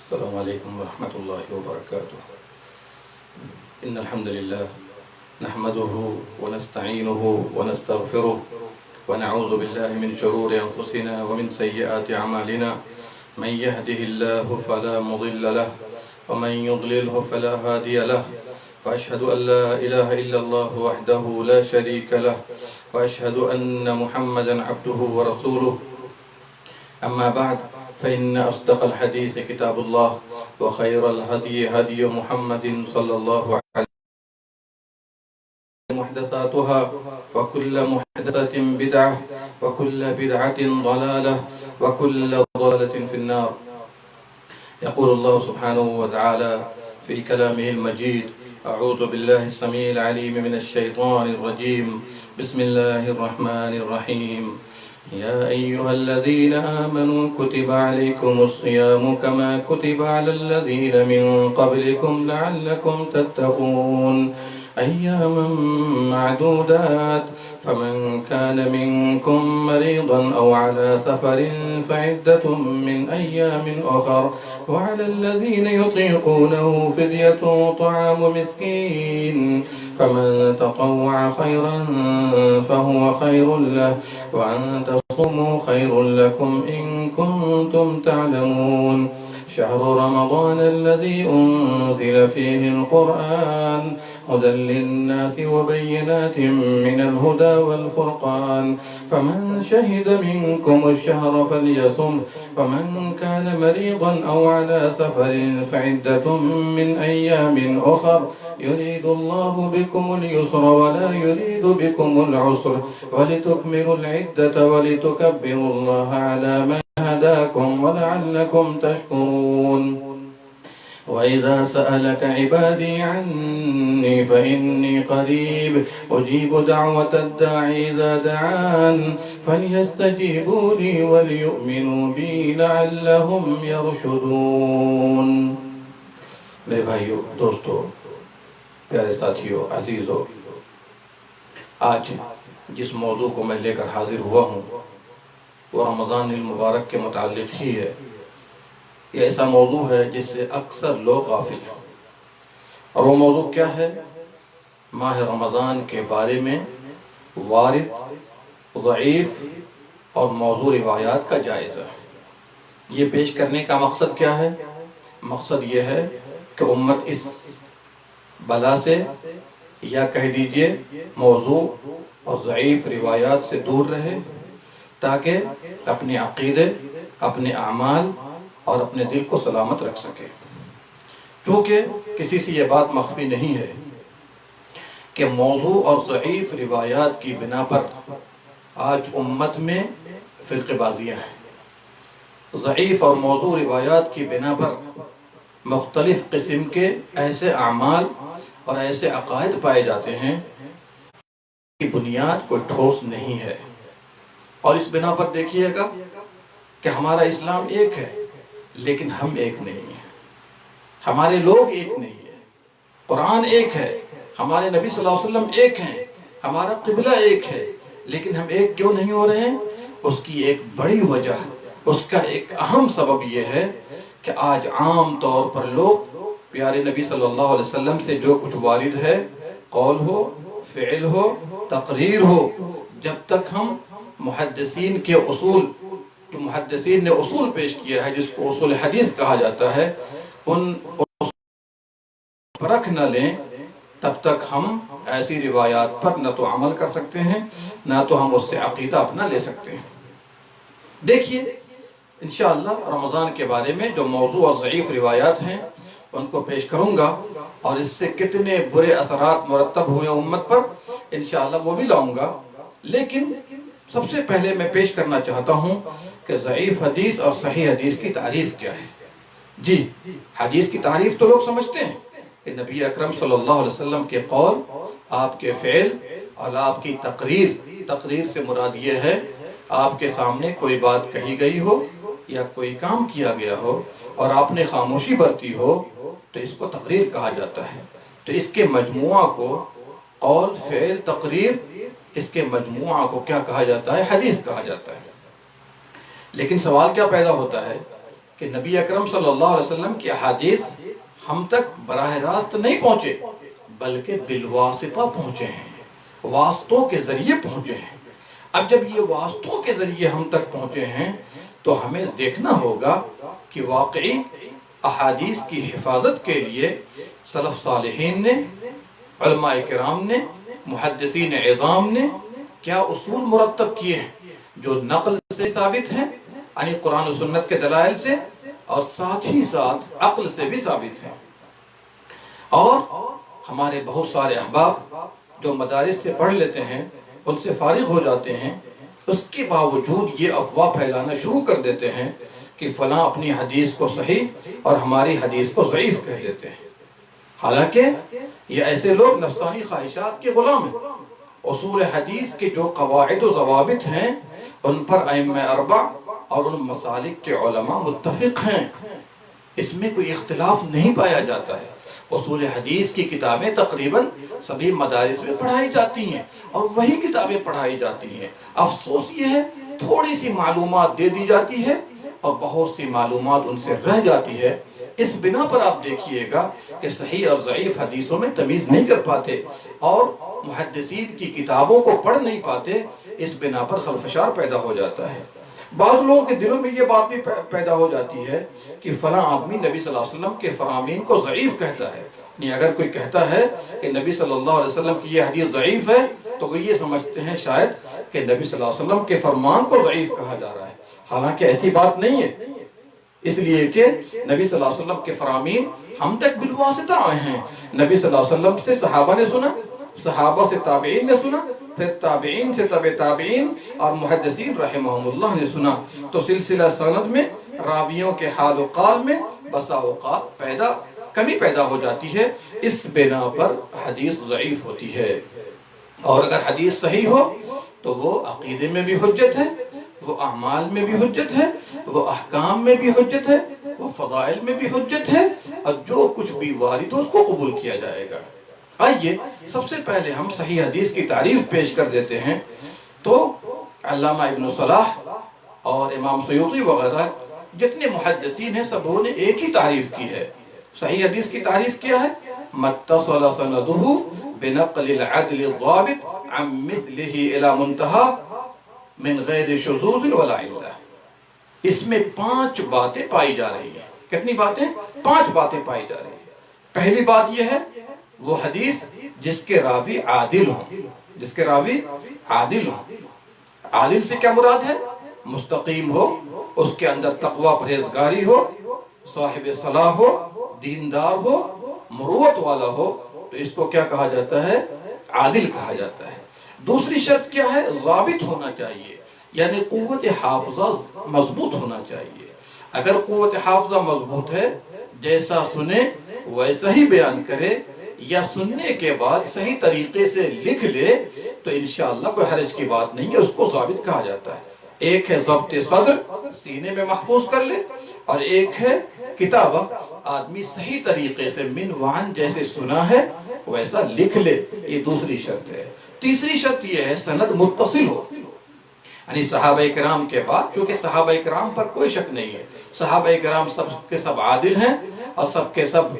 السلام عليكم ورحمة الله وبركاته. إن الحمد لله نحمده ونستعينه ونستغفره ونعوذ بالله من شرور أنفسنا ومن سيئات أعمالنا. من يهده الله فلا مضل له ومن يضلله فلا هادي له. وأشهد أن لا إله إلا الله وحده لا شريك له وأشهد أن محمدا عبده ورسوله. أما بعد فإن أصدق الحديث كتاب الله وخير الهدي هدي محمد صلى الله عليه وسلم محدثاتها وكل محدثة بدعة وكل بدعة ضلالة وكل ضلالة في النار. يقول الله سبحانه وتعالى في كلامه المجيد: أعوذ بالله السميع العليم من الشيطان الرجيم. بسم الله الرحمن الرحيم. يا أيها الذين آمنوا كتب عليكم الصيام كما كتب على الذين من قبلكم لعلكم تتقون أياما معدودات. فمن كان منكم مريضا أو على سفر فعدة من أيام أخر. وعلى الذين يطيقونه فدية طعام مسكين. فمن تطوع خيرا فهو خير له وأن تصوموا خير لكم إن كنتم تعلمون. شهر رمضان الذي أنزل فيه القرآن هدى للناس وبينات من الهدى والفرقان. فمن شهد منكم الشهر فليصم. ومن كان مريضا أو على سفر فعدة من أيام أخر. يريد الله بكم اليسر ولا يريد بكم العسر ولتكملوا العدة ولتكبروا الله على ما هداكم ولعلكم تشكرون. وإذا سألك عبادي عني فإني قريب أجيب دعوة الداعي إذا دعان فليستجيبوا لي وليؤمنوا بي لعلهم يرشدون. میرے بھائیو، دوستو، پیارے ساتھیو، عزیزو، آج جس موضوع کو میں لے کر حاضر ہوا ہوں وہ رمضان المبارک کے متعلق ہی ہے. یہ ایسا موضوع ہے جس سے اکثر لوگ غافل ہیں. اور وہ موضوع کیا ہے؟ ماہ رمضان کے بارے میں وارد، ضعیف اور موضوع روایات کا جائزہ. یہ پیش کرنے کا مقصد کیا ہے؟ مقصد یہ ہے کہ امت اس بلا سے، یا کہہ دیجئے موضوع اور ضعیف روایات سے دور رہے، تاکہ اپنے عقیدے، اپنے اعمال اور اپنے دل کو سلامت رکھ سکے. چونکہ کسی سے یہ بات مخفی نہیں ہے کہ موضوع اور ضعیف روایات کی بنا پر آج امت میں فرقہ بازیاں ہیں. ضعیف اور موضوع روایات کی بنا پر مختلف قسم کے ایسے اعمال اور ایسے عقائد پائے جاتے ہیں کہ بنیاد کوئی ٹھوس نہیں ہے. اور اس بنا پر دیکھیے گا کہ ہمارا اسلام ایک ہے لیکن ہم ایک نہیں ہیں. ہمارے لوگ ایک نہیں ہیں. قرآن ایک ہے، ہمارے نبی صلی اللہ علیہ وسلم ایک ہیں، ہمارا قبلہ ایک ہے، لیکن ہم ایک کیوں نہیں ہو رہے ہیں؟ اس کی ایک بڑی وجہ، اس کا ایک اہم سبب یہ ہے کہ آج عام طور پر لوگ پیارے نبی صلی اللہ علیہ وسلم سے جو کچھ وارد ہے، قول ہو، فعل ہو، تقریر ہو، جب تک ہم محدثین کے اصول، جو محدثین نے اصول پیش کیا ہے جس کو اصول حدیث کہا جاتا ہے، ان اصول پرکھ نہ لیں، تب تک ہم ایسی روایات پر نہ تو عمل کر سکتے ہیں، نہ تو ہم اس سے عقیدہ اپنا لے سکتے ہیں. دیکھیے انشاءاللہ رمضان کے بارے میں جو موضوع اور ضعیف روایات ہیں ان کو پیش کروں گا، اور اس سے کتنے برے اثرات مرتب ہوئے امت پر انشاءاللہ وہ بھی لاؤں گا. لیکن سب سے پہلے میں پیش کرنا چاہتا ہوں کہ ضعیف حدیث اور صحیح حدیث کی تعریف کیا ہے. جی، حدیث کی تعریف تو لوگ سمجھتے ہیں کہ نبی اکرم صلی اللہ علیہ وسلم کے قول، آپ کے فعل اور آپ کی تقریر. تقریر سے مراد یہ ہے آپ کے سامنے کوئی بات کہی گئی ہو یا کوئی کام کیا گیا ہو اور آپ نے خاموشی برتی ہو تو اس کو تقریر کہا جاتا ہے. تو اس کے مجموعہ کو، قول، فعل، تقریر، اس کے مجموعہ کو کیا کہا جاتا ہے؟ حدیث کہا جاتا ہے. لیکن سوال کیا پیدا ہوتا ہے کہ نبی اکرم صلی اللہ علیہ وسلم کی احادیث ہم تک براہ راست نہیں پہنچے بلکہ بالواسطہ پہنچے ہیں، واسطوں کے ذریعے پہنچے ہیں۔ اب جب یہ واسطوں کے ذریعے ہم تک پہنچے ہیں تو ہمیں دیکھنا ہوگا کہ واقعی احادیث کی حفاظت کے لیے سلف صالحین نے، علماء کرام نے، محدثین عظام نے کیا اصول مرتب کیے ہیں جو نقل سے ثابت ہیں، یعنی قرآن و سنت کے دلائل سے، اور ساتھ ہی ساتھ عقل سے بھی ثابت ہیں۔ اور ہمارے بہت سارے احباب جو مدارس سے پڑھ لیتے ہیں، ان سے فارغ ہو جاتے ہیں، اس کے باوجود یہ افواہ پھیلانا شروع کر دیتے ہیں کہ فلاں اپنی حدیث کو صحیح اور ہماری حدیث کو ضعیف کہہ دیتے ہیں۔ حالانکہ یہ ایسے لوگ نفسانی خواہشات کے غلام ہیں۔ اصول حدیث کے جو قواعد و ضوابط ہیں ان پر ائمہ اربع اور ان مسالک کے علماء متفق ہیں، اس میں کوئی اختلاف نہیں پایا جاتا ہے۔ اصول حدیث کی کتابیں تقریباً سبھی مدارس میں پڑھائی جاتی ہیں اور وہی کتابیں پڑھائی جاتی ہیں۔ افسوس یہ ہے تھوڑی سی معلومات دے دی جاتی ہے اور بہت سی معلومات ان سے رہ جاتی ہے۔ اس بنا پر آپ دیکھیے گا کہ صحیح اور ضعیف حدیثوں میں تمیز نہیں کر پاتے اور محدثین کی کتابوں کو پڑھ نہیں پاتے، اس بنا پر خلفشار پیدا ہو جاتا ہے۔ بعض لوگوں کے دلوں میں یہ بات بھی پیدا ہو جاتی ہے کہ فلاں آدمی نبی صلی اللہ علیہ وسلم کے فرامین کو ضعیف کہتا ہے۔ نہیں، اگر کوئی کہتا ہے کہ نبی صلی اللہ علیہ وسلم کی یہ حدیث ضعیف ہے تو وہ یہ سمجھتے ہیں شاید کہ نبی صلی اللہ علیہ وسلم کے فرمان کو ضعیف کہا جا رہا ہے، حالانکہ ایسی بات نہیں ہے، اس لیے کہ نبی صلی اللہ علیہ وسلم کے فرامین ہم تک بالواسطہ آئے ہیں۔ نبی صلی اللہ علیہ وسلم سے صحابہ نے سنا، صحابہ سے تابعین نے سنا، پھر تابعین سے تبع تابعین اور محدثین رحمہم اللہ نے سنا، تو سلسلہ سند میں راویوں کے حال و قال میں بسا اوقات کمی پیدا ہو جاتی ہے، اس بنا پر حدیث ضعیف ہوتی ہے۔ اور اگر حدیث صحیح ہو تو وہ عقیدے میں بھی حجت ہے، وہ اعمال میں بھی حجت ہے، وہ احکام میں بھی حجت ہے، وہ فضائل میں بھی حجت ہے، اور جو کچھ بھی وارد ہو اس کو قبول کیا جائے گا۔ آئیے سب سے پہلے ہم صحیح حدیث کی تعریف پیش کر دیتے ہیں۔ تو علامہ ابن صلاح اور امام سیوطی وغیرہ جتنے محدثین ہیں سبوں نے ایک ہی تعریف کی ہے۔ صحیح حدیث کی تعریف کیا ہے؟ متصل سندہ بنقل العدل الضابط عن مثلہ الى منتہا من غیر شذوذ ولا علہ۔ اس میں 5 باتیں پائی جا رہی ہیں۔ کتنی باتیں؟ 5 باتیں پائی جا رہی ہیں۔ پہلی بات یہ ہے وہ حدیث جس کے راوی عادل ہوں، جس کے راوی عادل ہوں۔ عادل سے کیا مراد ہے؟ مستقیم ہو، اس کے اندر تقوی پرہیزگاری ہو، صاحب صلاح ہو، دیندار ہو، مروت والا ہو، تو اس کو کیا کہا جاتا ہے؟ عادل کہا جاتا ہے۔ دوسری شرط کیا ہے؟ ضابط ہونا چاہیے، یعنی قوت حافظہ مضبوط ہونا چاہیے۔ اگر قوت حافظہ مضبوط ہے، جیسا سنے ویسا ہی بیان کرے، یا سننے کے بعد صحیح طریقے سے لکھ لے، تو انشاءاللہ کوئی حرج کی بات نہیں ہے، اس کو ضابط کہا جاتا ہے۔ ایک ہے ضبط صدر، سینے میں محفوظ کر لے، اور ایک ہے کتابہ، آدمی صحیح طریقے سے من وعن جیسے سنا ہے ویسا لکھ لے، یہ دوسری شرط ہے۔ تیسری شرط یہ ہے سند متصل ہو، یعنی صحابہ کرام کے بعد، چونکہ صحابہ کرام پر کوئی شک نہیں ہے، صحابہ کرام سب کے سب عادل ہیں اور سب کے سب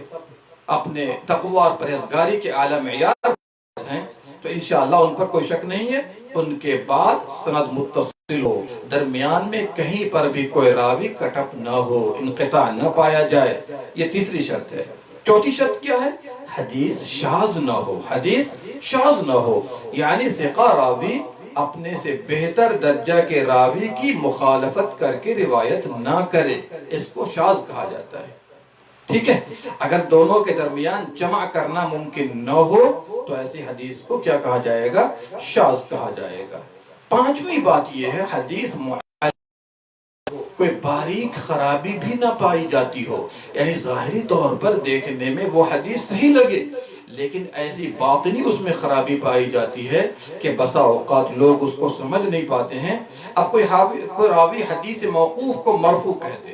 اپنے تقوی اور پرہیزگاری کے اعلیٰ معیار ہیں، تو انشاءاللہ ان پر کوئی شک نہیں ہے۔ ان کے بعد سند متصل ہو، درمیان میں کہیں پر بھی کوئی راوی کٹ اپ نہ ہو، انقطاع نہ پایا جائے، یہ تیسری شرط ہے۔ چوتھی شرط کیا ہے؟ حدیث شاذ نہ ہو، حدیث شاذ نہ ہو، یعنی ثقہ راوی اپنے سے بہتر درجہ کے راوی کی مخالفت کر کے روایت نہ کرے، اس کو شاذ کہا جاتا ہے۔ ٹھیک ہے، اگر دونوں کے درمیان جمع کرنا ممکن نہ ہو تو ایسی حدیث کو کیا کہا جائے گا؟ شاذ کہا جائے گا۔ پانچویں بات یہ ہے حدیث کوئی باریک خرابی بھی نہ پائی جاتی ہو، یعنی ظاہری طور پر دیکھنے میں وہ حدیث صحیح لگے لیکن ایسی باطنی اس میں خرابی پائی جاتی ہے کہ بسا اوقات لوگ اس کو سمجھ نہیں پاتے ہیں۔ اب کوئی راوی حدیث موقوف کو مرفوع کہہ دے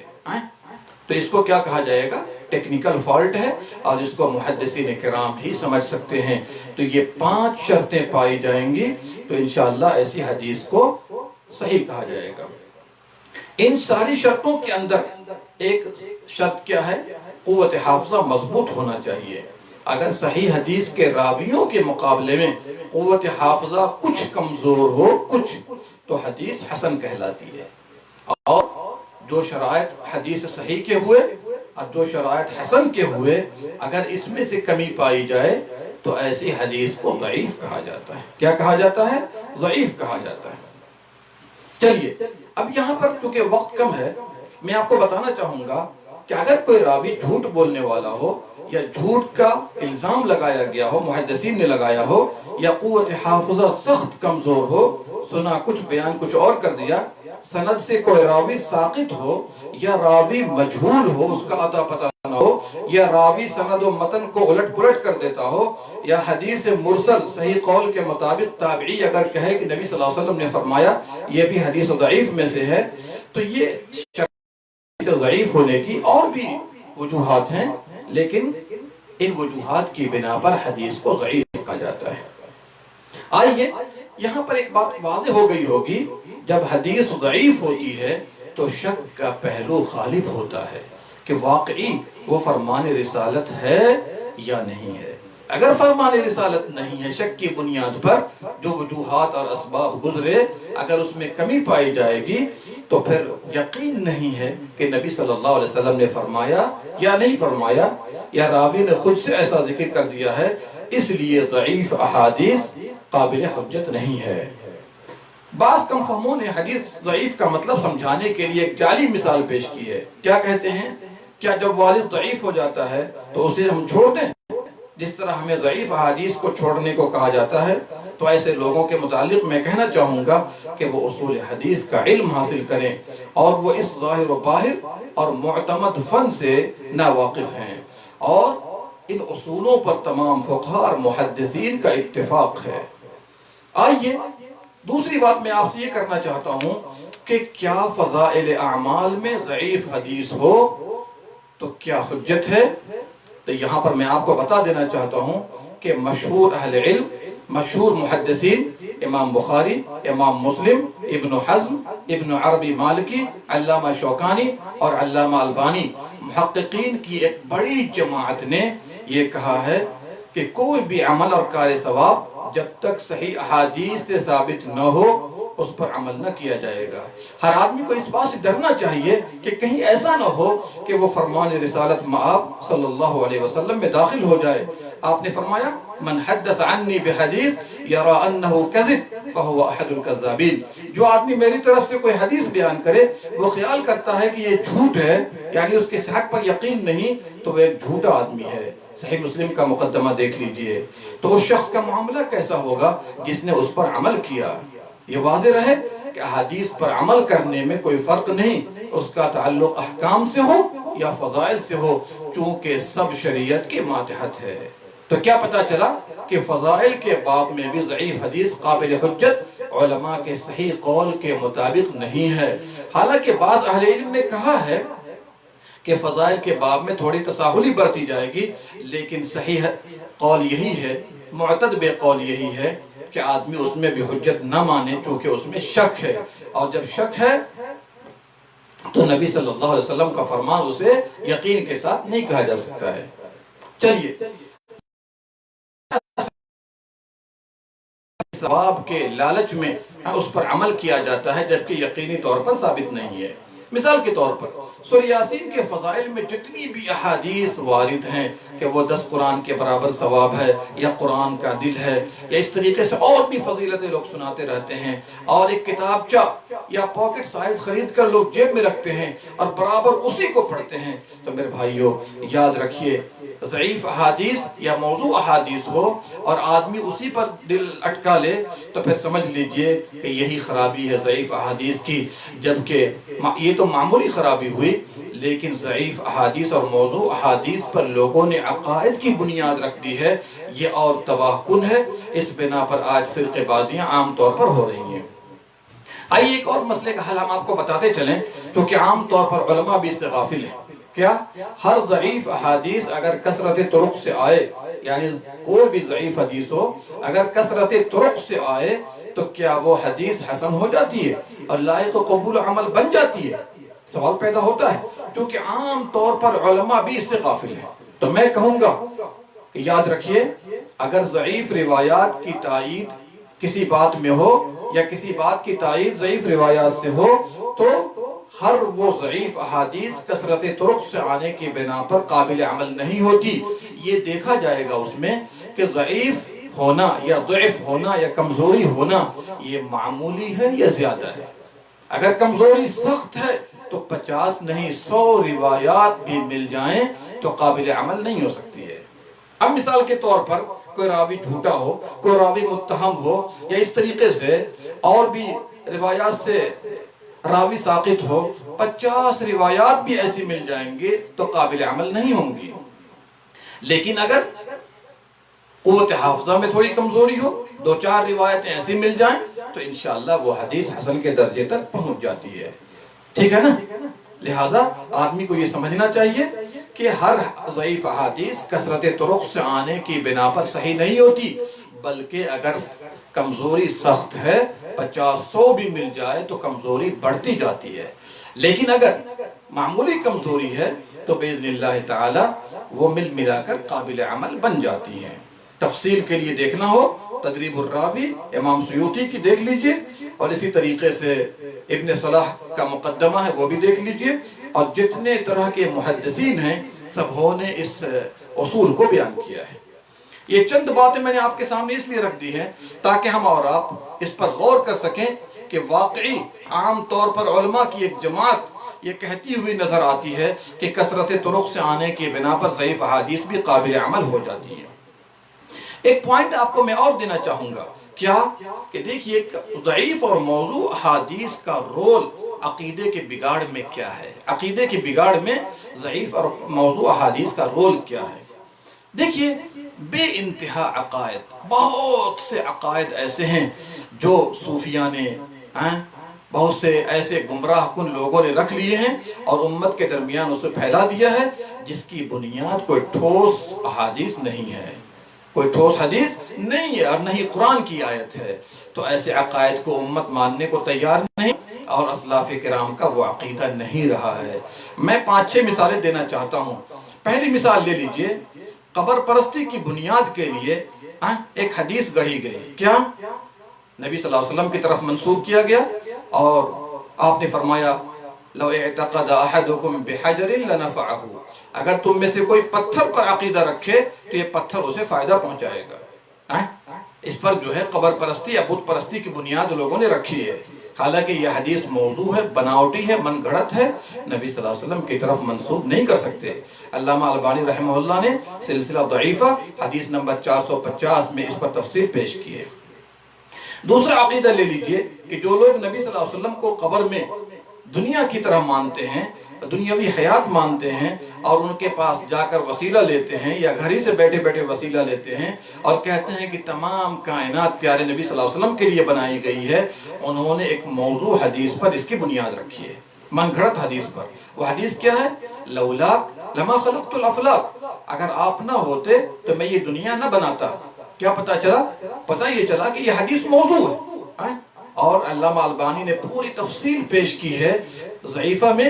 تو اس کو کیا کہا جائے گا؟ ٹیکنیکل فالٹ ہے، اور اس کو محدثین کرام ہی سمجھ سکتے ہیں۔ تو یہ 5 شرطیں پائی جائیں گی تو انشاءاللہ ایسی حدیث کو صحیح کہا جائے گا۔ ان ساری شرطوں کے اندر ایک شرط کیا ہے؟ قوت حافظہ مضبوط ہونا چاہیے. اگر صحیح حدیث کے راویوں کے مقابلے میں قوت حافظہ کچھ کمزور ہو تو حدیث حسن کہلاتی ہے. اور جو شرائط حدیث صحیح کے ہوئے اور جو شرائط حسن کے ہوئے اگر اس میں سے کمی پائی جائے تو ایسی حدیث کو ضعیف کہا جاتا ہے. کیا کہا جاتا ہے؟ ضعیف کہا جاتا ہے. چلیے اب یہاں پر چونکہ وقت کم ہے میں آپ کو بتانا چاہوں گا کہ اگر کوئی راوی جھوٹ بولنے والا ہو یا جھوٹ کا الزام لگایا گیا ہو، محدثین نے لگایا ہو، یا قوت حافظہ سخت کمزور ہو، سنا کچھ بیان کچھ اور کر دیا، سند سے کوئی راوی ساقط ہو یا راوی مجہول ہو، اس کا اتا پتہ نہ ہو، یا راوی سند و متن کو الٹ پلٹ کر دیتا ہو، یا حدیث مرسل صحیح قول کے مطابق تابعی اگر کہے کہ نبی صلی اللہ علیہ وسلم نے فرمایا، یہ بھی حدیث ضعیف میں سے ہے، تو یہ ضعیف ہونے کی اور بھی وجوہات ہیں، لیکن ان وجوہات کی بنا پر حدیث کو ضعیف کہا جاتا ہے. آئیے یہاں پر ایک بات واضح ہو گئی ہوگی، جب حدیث ضعیف ہوتی ہے تو شک کا پہلو غالب ہوتا ہے کہ واقعی وہ فرمان رسالت ہے یا نہیں ہے. اگر فرمان رسالت نہیں ہے، شک کی بنیاد پر جو وجوہات اور اسباب گزرے اگر اس میں کمی پائی جائے گی تو پھر یقین نہیں ہے کہ نبی صلی اللہ علیہ وسلم نے فرمایا یا نہیں فرمایا، یا راوی نے خود سے ایسا ذکر کر دیا ہے، اس لیے ضعیف احادیث قابل حجت نہیں ہے. بعض کم فہموں نے حدیث ضعیف کا مطلب سمجھانے کے لیے ایک جعلی مثال پیش کی ہے. کیا کہتے ہیں؟ کیا جب والد ضعیف ہو جاتا ہے تو اسے ہم چھوڑ دیں؟ جس طرح ہمیں ضعیف احادیث کو چھوڑنے کو کہا جاتا ہے، تو ایسے لوگوں کے متعلق میں کہنا چاہوں گا کہ وہ اصول حدیث کا علم حاصل کریں اور وہ اس ظاہر و باہر اور معتمد فن سے ناواقف ہیں، اور ان اصولوں پر تمام فقہاء اور محدثین کا اتفاق ہے. آئیے دوسری بات میں آپ سے یہ کرنا چاہتا ہوں کہ کیا فضائل اعمال میں ضعیف حدیث ہو تو کیا حجت ہے؟ تو یہاں پر میں آپ کو بتا دینا چاہتا ہوں کہ مشہور اہل علم، مشہور محدثین، امام بخاری، امام مسلم، ابن حزم، ابن عربی مالکی، علامہ شوکانی اور علامہ البانی، محققین کی ایک بڑی جماعت نے یہ کہا ہے کہ کوئی بھی عمل اور کار ثواب جب تک صحیح احادیث سے ثابت نہ ہو اس پر عمل نہ کیا جائے گا. ہر آدمی کو اس بات سے ڈرنا چاہیے کہ کہیں ایسا نہ ہو کہ وہ فرمان رسالت مآب صلی اللہ علیہ وسلم میں داخل ہو جائے. آپ نے فرمایا من حدث عنی بحدیث یرا انہ کذب فہو احد الکذابین. جو آدمی میری طرف سے کوئی حدیث بیان کرے وہ خیال کرتا ہے کہ یہ جھوٹ ہے، یعنی اس کے صحت پر یقین نہیں، تو وہ ایک جھوٹا آدمی ہے. صحیح مسلم کا مقدمہ دیکھ لیجئے. تو اس شخص کا معاملہ کیسا ہوگا جس نے اس پر عمل کیا؟ یہ واضح رہے کہ حدیث پر عمل کرنے میں کوئی فرق نہیں، اس کا تعلق احکام سے ہو یا فضائل سے ہو، چونکہ سب شریعت کے ماتحت ہے. تو کیا پتا چلا کہ فضائل کے باب میں بھی ضعیف حدیث قابل حجت علماء کے صحیح قول کے مطابق نہیں ہے. حالانکہ بعض اہل علم نے کہا ہے کہ فضائل کے باب میں تھوڑی تساہلی برتی جائے گی، لیکن صحیح قول یہی ہے، معتدب قول یہی ہے کہ آدمی اس میں بھی حجت نہ مانے چونکہ اس میں شک ہے، اور جب شک ہے تو نبی صلی اللہ علیہ وسلم کا فرمان اسے یقین کے ساتھ نہیں کہا جا سکتا ہے. چلیے ثواب کے لالچ میں اس پر عمل کیا جاتا ہے جبکہ یقینی طور پر ثابت نہیں ہے. مثال کے طور پر سورہ یاسین کے فضائل میں جتنی بھی احادیث وارد ہیں کہ وہ 10 قرآن کے برابر ثواب ہے یا قرآن کا دل ہے یا اس طریقے سے اور بھی فضیلتیں لوگ سناتے رہتے ہیں، اور ایک کتابچہ یا پاکٹ سائز خرید کر لوگ جیب میں رکھتے ہیں اور برابر اسی کو پڑھتے ہیں. تو میرے بھائیو یاد رکھیے ضعیف احادیث یا موضوع احادیث ہو اور آدمی اسی پر دل اٹکا لے تو پھر سمجھ لیجئے کہ یہی خرابی ہے ضعیف احادیث کی. جبکہ یہ تو معمولی خرابی ہوئی، لیکن ضعیف احادیث اور موضوع احادیث پر لوگوں نے عقائد کی بنیاد رکھ دی ہے، یہ اور تباہ کن ہے. اس بنا پر آج فرقے بازیاں عام طور پر ہو رہی ہیں. آئیے ایک اور مسئلے کا حل ہم آپ کو بتاتے چلیں، کیونکہ عام طور پر علماء بھی اس سے غافل ہیں. کیا ہر ضعیف احادیث اگر کثرت طرق سے آئے، یعنی کوئی بھی ضعیف حدیث ہو اگر کثرت طرق سے آئے تو کیا وہ حدیث حسن ہو جاتی ہے اور لائق قبول عمل بن جاتی ہے؟ سوال پیدا ہوتا ہے، چونکہ عام طور پر علماء بھی اس سے غافل ہیں۔ تو میں کہوں گا کہ یاد رکھیے، اگر ضعیف روایات کی تائید کسی بات میں ہو یا کسی بات کی تائید ضعیف روایات سے ہو، تو ہر وہ ضعیف احادیث کثرت طرق سے آنے کی بنا پر قابل عمل نہیں ہوتی۔ یہ دیکھا جائے گا اس میں کہ ضعیف ہونا یا ضعف ہونا یا کمزوری ہونا یہ معمولی ہے یا زیادہ ہے۔ اگر کمزوری سخت ہے تو 50 نہیں 100 روایات بھی مل جائیں تو قابل عمل نہیں ہو سکتی ہے۔ اب مثال کے طور پر کوئی راوی جھوٹا ہو، کوئی راوی متہم ہو، یا اس طریقے سے اور بھی روایات سے راوی ساقط ہو، 50 روایات بھی ایسی مل جائیں گے تو قابل عمل نہیں ہوں گی۔ لیکن اگر قوت حافظہ میں تھوڑی کمزوری ہو، 2-4 روایتیں ایسی مل جائیں تو انشاءاللہ وہ حدیث حسن کے درجے تک پہنچ جاتی ہے۔ ٹھیک ہے نا؟ لہٰذا آدمی کو یہ سمجھنا چاہیے کہ ہر ضعیف احادیث کثرت طرق سے آنے کی بنا پر صحیح نہیں ہوتی، بلکہ اگر کمزوری سخت ہے 50-100 بھی مل جائے تو کمزوری بڑھتی جاتی ہے۔ لیکن اگر معمولی کمزوری ہے تو باذن اللہ تعالی وہ مل ملا کر قابل عمل بن جاتی ہیں۔ تفصیل کے لیے دیکھنا ہو تدریب الراوی امام سیوطی کی دیکھ لیجئے، اور اسی طریقے سے ابن صلاح کا مقدمہ ہے وہ بھی دیکھ لیجئے، اور جتنے طرح کے محدثین ہیں سب نے اس اصول کو بیان کیا ہے۔ یہ چند باتیں میں نے آپ کے سامنے اس لیے رکھ دی ہیں تاکہ ہم اور آپ اس پر غور کر سکیں کہ واقعی عام طور پر علماء کی ایک جماعت یہ کہتی ہوئی نظر آتی ہے کہ کثرت طرق سے آنے کی بنا پر ضعیف احادیث بھی قابل عمل ہو جاتی ہے۔ ایک پوائنٹ آپ کو میں اور دینا چاہوں گا، کیا کہ دیکھیے ضعیف اور موضوع احادیث کا رول عقیدے کے بگاڑ میں کیا ہے، عقیدے کے بگاڑ میں ضعیف اور موضوع احادیث کا رول کیا ہے۔ دیکھیے بے انتہا عقائد، بہت سے عقائد ایسے ہیں جو صوفیہ نے بہت سے ایسے گمراہ کن لوگوں نے رکھ لیے ہیں اور امت کے درمیان اسے پھیلا دیا ہے جس کی بنیاد کوئی ٹھوس احادیث نہیں ہے، کوئی ٹھوس حدیث نہیں ہے اور نہ ہی قرآن کی آیت ہے۔ تو ایسے عقائد کو امت ماننے کو تیار نہیں اور اسلاف کرام کا وہ عقیدہ نہیں رہا ہے۔ میں 5-6 مثالیں دینا چاہتا ہوں۔ پہلی مثال لے لیجئے، قبر پرستی کی بنیاد کے لیے ایک حدیث گڑھی گئی، کیا نبی صلی اللہ علیہ وسلم کی طرف منسوب کیا گیا، اور آپ نے فرمایا لو اعتقد احدکم بحجر لنفعه، اگر تم میں سے کوئی پتھر پر عقیدہ رکھے تو یہ پتھر اسے فائدہ پہنچائے گا۔ اس پر جو ہے قبر پرستی یا بت پرستی کی بنیاد لوگوں نے رکھی ہے، حالانکہ یہ حدیث موضوع ہے، بناوٹی ہے، من گھڑت ہے، نبی صلی اللہ علیہ وسلم کی طرف منسوب نہیں کر سکتے۔ علامہ البانی رحمہ اللہ نے سلسلہ ضعیفہ حدیث نمبر 450 میں اس پر تفصیل پیش کی ہے۔ دوسرا عقیدہ لے لیجئے کہ جو لوگ نبی صلی اللہ علیہ وسلم کو قبر میں دنیا کی طرح مانتے ہیں، دنیاوی حیات مانتے ہیں، اور ان کے پاس جا کر وسیلہ لیتے ہیں یا گھر ہی سے بیٹھے بیٹھے وسیلہ لیتے ہیں اور کہتے ہیں کہ تمام کائنات پیارے نبی صلی اللہ علیہ وسلم کے لیے بنائی گئی ہے، انہوں نے ایک موضوع حدیث پر اس کی بنیاد رکھی ہے، من گھڑت حدیث پر۔ وہ حدیث کیا ہے؟ لولاک لما خلقت الافلاک، اگر آپ نہ ہوتے تو میں یہ دنیا نہ بناتا۔ کیا پتا چلا؟ پتا یہ چلا کہ یہ حدیث موضوع ہے، اور علامہ البانی نے پوری تفصیل پیش کی ہے ضعیفہ میں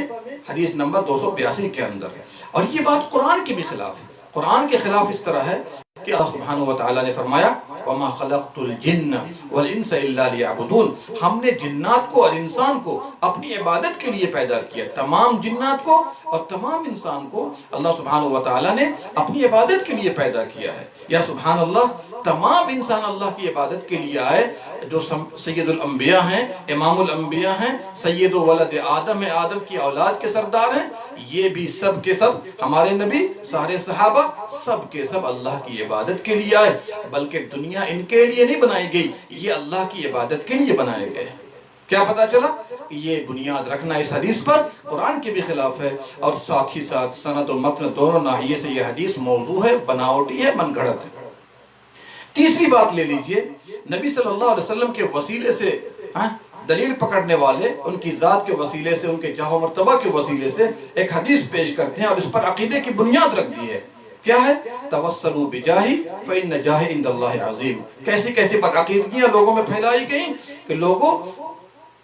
حدیث نمبر 282 کے اندر، اور یہ بات قرآن کے بھی خلاف ہے۔ قرآن کے خلاف اس طرح ہے کہ اللہ سبحانہ وتعالی نے فرمایا وَمَا خَلَقْتُ الْجِنَّ وَالْإِنسَ إِلَّا لِيَعْبُدُونَ، ہم نے جنات کو اور انسان کو اپنی عبادت کے لیے پیدا کیا۔ تمام جنات کو اور تمام انسان کو اللہ سبحانہ وتعالی نے اپنی عبادت کے لیے پیدا کیا ہے۔ یا سبحان اللہ، تمام انسان اللہ کی عبادت کے لیے آئے، جو سید الانبیاء ہیں، امام الانبیاء ہیں، سید ولد آدم ہیں، آدم کی اولاد کے سردار ہیں، یہ بھی سب کے سب ہمارے نبی، سارے صحابہ سب کے سب اللہ کی عبادت کے لیے آئے، بلکہ دنیا ان کے لیے نہیں بنائی گئی، یہ اللہ کی عبادت کے لیے بنائے گئے۔ کیا پتا چلا؟ یہ بنیاد رکھنا اس حدیث پر قرآن کے بھی خلاف ہے، اور ساتھ ہی ساتھ سند و متن دونوں ناحیے سے یہ حدیث موضوع ہے، بناوٹی ہے، من گھڑت ہے۔ تیسری بات لے لیجئے، نبی صلی اللہ علیہ وسلم کے وسیلے سے دلیل پکڑنے والے ان کی ذات کے وسیلے سے، ان کے جاہ و مرتبہ کے وسیلے سے ایک حدیث پیش کرتے ہیں اور اس پر عقیدے کی بنیاد رکھ دی ہے۔ کیا ہے؟ توسلوا بجاہی فإن جاہی عند اللہ عظیم۔ کیسی کیسی بدعقیدگیاں لوگوں میں پھیلائی گئیں کہ لوگوں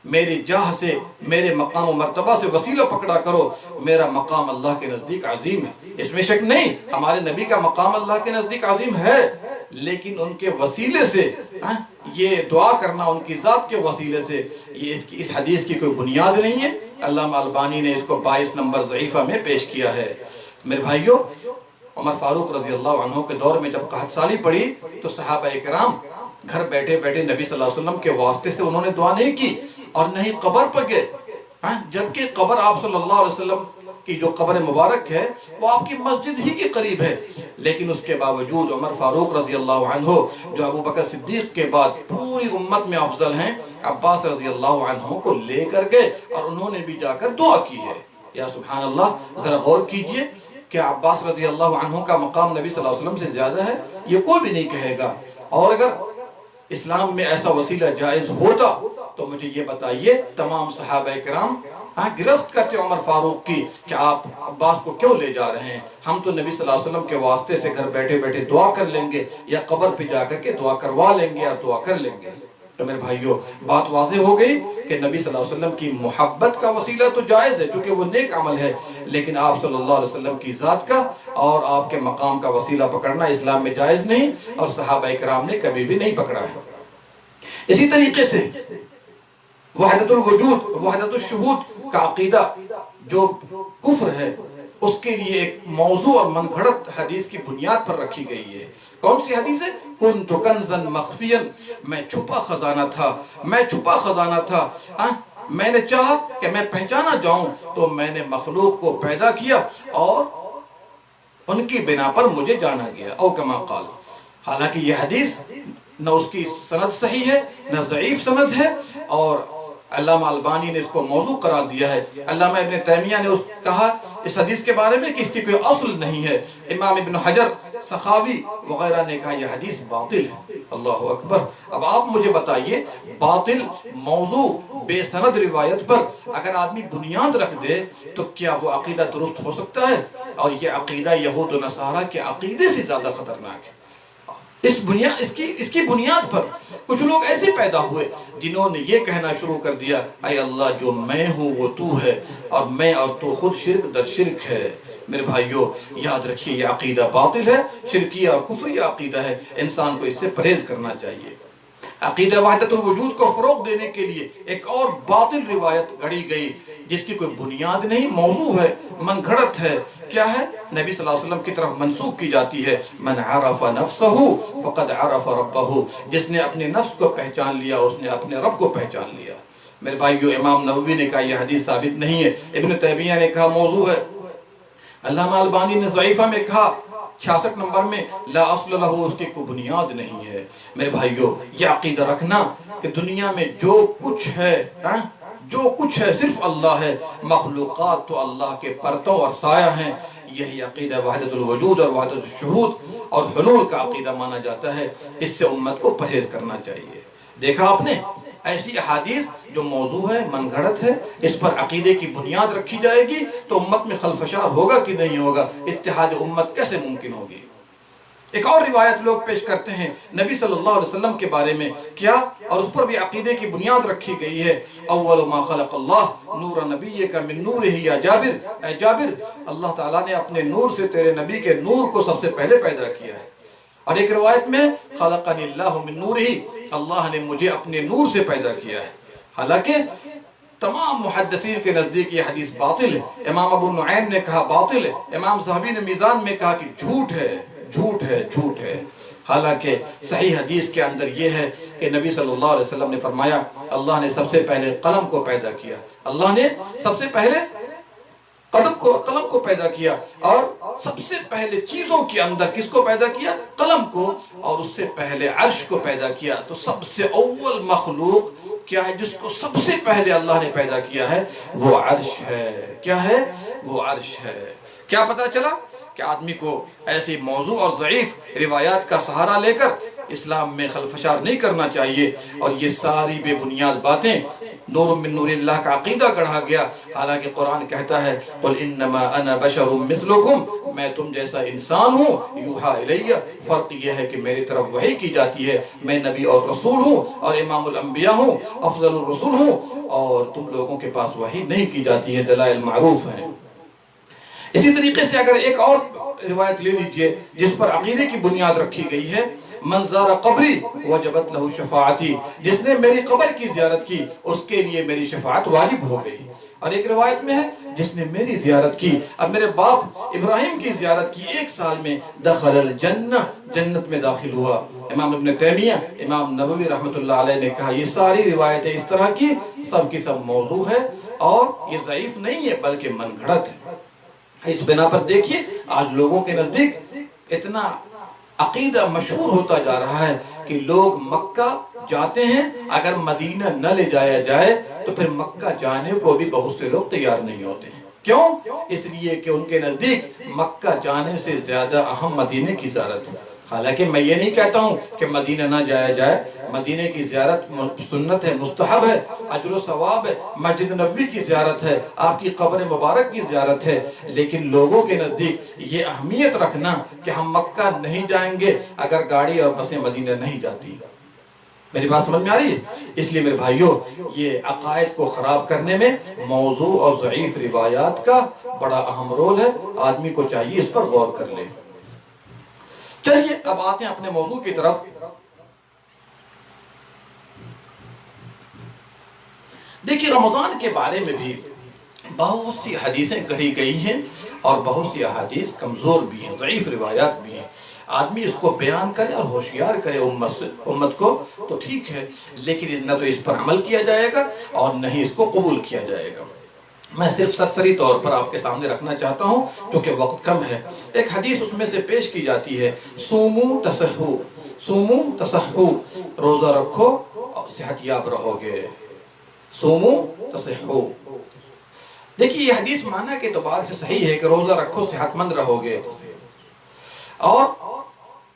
میری جاہ سے، میرے مقام و مرتبہ سے وسیلہ پکڑا کرو، میرا مقام اللہ کے نزدیک عظیم ہے۔ اس میں شک نہیں، ہمارے نبی کا مقام اللہ کے نزدیک عظیم ہے، لیکن ان کے وسیلے سے یہ دعا کرنا، ان کی ذات کے وسیلے سے، یہ اس حدیث کی کوئی بنیاد نہیں ہے۔ علامہ البانی نے اس کو 22 نمبر ضعیفہ میں پیش کیا ہے۔ میرے بھائیوں، عمر فاروق رضی اللہ عنہ کے دور میں جب قحط سالی پڑی تو صحابہ اکرام گھر بیٹھے بیٹھے نبی صلی اللہ علیہ وسلم کے واسطے سے انہوں نے دعا نہیں کی اور نہ ہی قبر پر گئے، جبکہ قبر آپ صلی اللہ علیہ وسلم کی جو قبر مبارک ہے وہ آپ کی مسجد ہی کے قریب ہے، لیکن اس کے باوجود عمر فاروق رضی اللہ عنہ جو ابو بکر صدیق کے بعد پوری امت میں افضل ہیں، عباس رضی اللہ عنہ کو لے کر گئے اور انہوں نے بھی جا کر دعا کی ہے۔ یا سبحان اللہ، ذرا غور کیجئے کہ عباس رضی اللہ عنہ کا مقام نبی صلی اللہ علیہ وسلم سے زیادہ ہے، یہ کوئی بھی نہیں کہے گا۔ اور اگر اسلام میں ایسا وسیلہ جائز ہوتا تو مجھے یہ بتائیے تمام صحابہ کرام گرفت کرتے عمر فاروق کی کہ آپ عباس کو کیوں لے جا رہے ہیں، ہم تو نبی صلی اللہ علیہ وسلم کے واسطے سے گھر بیٹھے بیٹھے دعا کر لیں گے یا قبر پہ جا کر کے دعا کروا لیں گے یا دعا کر لیں گے۔ تو میرے بھائیوں، بات واضح ہو گئی کہ نبی صلی اللہ علیہ وسلم کی محبت کا وسیلہ تو جائز ہے چونکہ وہ نیک عمل ہے، لیکن آپ صلی اللہ علیہ وسلم کی ذات کا اور آپ کے مقام کا وسیلہ پکڑنا اسلام میں جائز نہیں، اور صحابہ اکرام نے کبھی بھی نہیں پکڑا ہے۔ اسی طریقے سے وحدت الوجود، وحدت الشہود کا عقیدہ جو کفر ہے، اس کے لیے ایک موضوع اور من گھڑت حدیث کی بنیاد پر رکھی گئی ہے۔ کون سی حدیث ہے؟ کنت کنزا مخفیا، میں چھپا خزانہ تھا، میں چھپا خزانہ تھا، میں نے چاہا کہ میں پہچانا جاؤں تو میں نے مخلوق کو پیدا کیا اور ان کی بنا پر مجھے جانا گیا، او کما قال۔ حالانکہ یہ حدیث نہ اس کی سند صحیح ہے نہ ضعیف سند ہے، اور علامہ البانی نے اس کو موضوع قرار دیا ہے۔ علامہ ابن تیمیہ نے کہا اس حدیث کے بارے میں کہ اس کی کوئی اصل نہیں ہے۔ امام ابن حجر، سخاوی وغیرہ نے کہا یہ حدیث باطل ہے۔ اللہ اکبر۔ اب آپ مجھے بتائیے، باطل موضوع بے سند روایت پر اگر آدمی بنیاد رکھ دے تو کیا وہ عقیدہ درست ہو سکتا ہے؟ اور یہ عقیدہ یہود و نصارہ کے عقیدے سے زیادہ خطرناک ہے۔ اس کی بنیاد پر کچھ لوگ ایسے پیدا ہوئے جنہوں نے یہ کہنا شروع کر دیا، اے اللہ جو میں ہوں وہ تو ہے اور میں اور تو خود شرک در شرک ہے۔ میرے بھائیوں، یاد رکھیے یہ عقیدہ باطل ہے، شرکیہ اور کفریہ عقیدہ ہے، انسان کو اس سے پرہیز کرنا چاہیے۔ عقیدہ وحدت الوجود کو فروغ دینے کے لیے ایک اور باطل روایت گھڑی گئی جس کی کوئی بنیاد نہیں، موضوع ہے، من گھڑت ہے۔ کیا ہے؟ نبی صلی اللہ علیہ وسلم کی طرف منسوب کی جاتی ہے، من عرف نفسہ فقد عرف ربہ، جس نے اپنے نفس کو پہچان لیا اس نے اپنے رب کو پہچان لیا۔ میرے بھائیو، امام نووی نے کہا یہ حدیث ثابت نہیں ہے، ابن تیمیہ نے کہا موضوع ہے، علامہ البانی نے ضعیفہ میں کہا 66 نمبر میں لا اصل لہ، اس کی کوئی بنیاد نہیں ہے۔ میرے بھائیو، یہ عقیدہ رکھنا کہ دنیا میں جو کچھ ہے صرف اللہ ہے، مخلوقات تو اللہ کے پرتوں اور سایہ ہیں، یہی عقیدہ وحدت الوجود اور وحدت الشہود اور حلول کا عقیدہ مانا جاتا ہے۔ اس سے امت کو پرہیز کرنا چاہیے۔ دیکھا آپ نے، ایسی احادیث جو موضوع ہے، من گھڑت ہے، اس پر عقیدے کی بنیاد رکھی جائے گی تو امت میں خلفشار ہوگا کہ نہیں ہوگا؟ اتحاد امت کیسے ممکن ہوگی؟ ایک اور روایت لوگ پیش کرتے ہیں نبی صلی اللہ علیہ وسلم کے بارے میں، کیا؟ اور اس پر بھی عقیدے کی بنیاد رکھی گئی ہے، اول ما خلق اللہ نور نبیک من نورہ یا جابر، اے جابر، اللہ تعالیٰ نے اپنے نور سے تیرے نبی کے نور کو سب سے پہلے پیدا کیا ہے۔ اور ایک روایت میں خلقنی اللہ من نورہ، اللہ نے مجھے اپنے نور سے پیدا کیا ہے۔ حالانکہ تمام محدثین کے نزدیک یہ حدیث باطل ہے۔ امام ابو نعیم نے کہا باطل ہے، امام ذہبی نے میزان میں کہا کہ جھوٹ ہے، جھوٹ ہے، جھوٹ ہے۔ حالانکہ صحیح حدیث کے اندر یہ ہے کہ نبی صلی اللہ علیہ وسلم نے فرمایا اللہ نے سب سے پہلے قلم کو پیدا کیا، اللہ نے سب سے پہلے قلم کو پیدا کیا، اور سب سے پہلے چیزوں کے اندر کس کو پیدا کیا؟ قلم کو، اور اس سے پہلے عرش کو پیدا کیا۔ تو سب سے اول مخلوق کیا ہے جس کو سب سے پہلے اللہ نے پیدا کیا ہے؟ وہ عرش ہے۔ کیا ہے؟ وہ عرش ہے۔ کیا پتا چلا کہ آدمی کو ایسی موضوع اور ضعیف روایات کا سہارا لے کر اسلام میں خلفشار نہیں کرنا چاہیے، اور یہ ساری بے بنیاد باتیں نور من نور اللہ کا عقیدہ گڑھا گیا، حالانکہ قرآن کہتا ہے قل انما انا بشر مثلکم، میں تم جیسا انسان ہوں، یوحا الیہ، فرق یہ ہے کہ میری طرف وحی کی جاتی ہے، میں نبی اور رسول ہوں اور امام الانبیاء ہوں، افضل الرسول ہوں، اور تم لوگوں کے پاس وحی نہیں کی جاتی ہے، دلائل معروف ہیں۔ اسی طریقے سے اگر ایک اور روایت لے لیجئے جس پر عقیدے کی بنیاد رکھی گئی ہے، من زار قبری وجبت لہ شفاعتی، جس نے میری قبر کی زیارت کی اس کے لیے میری شفاعت واجب ہو گئی۔ اور ایک روایت میں ہے جس نے میری زیارت کی، اب میرے باپ ابراہیم کی زیارت کی، 1 سال میں دخل الجنہ، جنت میں داخل ہوا۔ امام ابن تیمیہ، امام نبوی رحمۃ اللہ علیہ نے کہا یہ ساری روایتیں اس طرح کی سب موضوع ہے اور یہ ضعیف نہیں ہے بلکہ من گھڑت ہے۔ اس بنا پر دیکھیے آج لوگوں کے نزدیک اتنا عقیدہ مشہور ہوتا جا رہا ہے کہ لوگ مکہ جاتے ہیں، اگر مدینہ نہ لے جایا جائے تو پھر مکہ جانے کو بھی بہت سے لوگ تیار نہیں ہوتے ہیں۔ کیوں؟ اس لیے کہ ان کے نزدیک مکہ جانے سے زیادہ اہم مدینے کی زیارت ہے۔ حالانکہ میں یہ نہیں کہتا ہوں کہ مدینہ نہ جایا جائے، مدینے کی زیارت سنت ہے، مستحب ہے، اجر و ثواب ہے، مسجد نبوی کی زیارت ہے، آپ کی قبر مبارک کی زیارت ہے، لیکن لوگوں کے نزدیک یہ اہمیت رکھنا کہ ہم مکہ نہیں جائیں گے اگر گاڑی اور بسیں مدینہ نہیں جاتی۔ میری بات سمجھ میں آ رہی ہے؟ اس لیے میرے بھائیوں، یہ عقائد کو خراب کرنے میں موضوع اور ضعیف روایات کا بڑا اہم رول ہے، آدمی کو چاہیے اس پر غور کر لے۔ چلیے اب آتے ہیں اپنے موضوع کی طرف۔ دیکھیے رمضان کے بارے میں بھی بہت سی حدیثیں کہی گئی ہیں اور بہت سی احادیث کمزور بھی ہیں، ضعیف روایات بھی ہیں۔ آدمی اس کو بیان کرے اور ہوشیار کرے امت کو تو ٹھیک ہے، لیکن نہ تو اس پر عمل کیا جائے گا اور نہ ہی اس کو قبول کیا جائے گا۔ میں صرف سرسری طور پر آپ کے سامنے رکھنا چاہتا ہوں کیونکہ وقت کم ہے۔ ایک حدیث اس میں سے پیش کی جاتی ہے، سومو تسحو، سومو تسحو، روزہ رکھو اور صحت یاب رہو گے، سومو تسحو۔ دیکھیے یہ حدیث معنی کے اعتبار سے صحیح ہے کہ روزہ رکھو صحت مند رہو گے، اور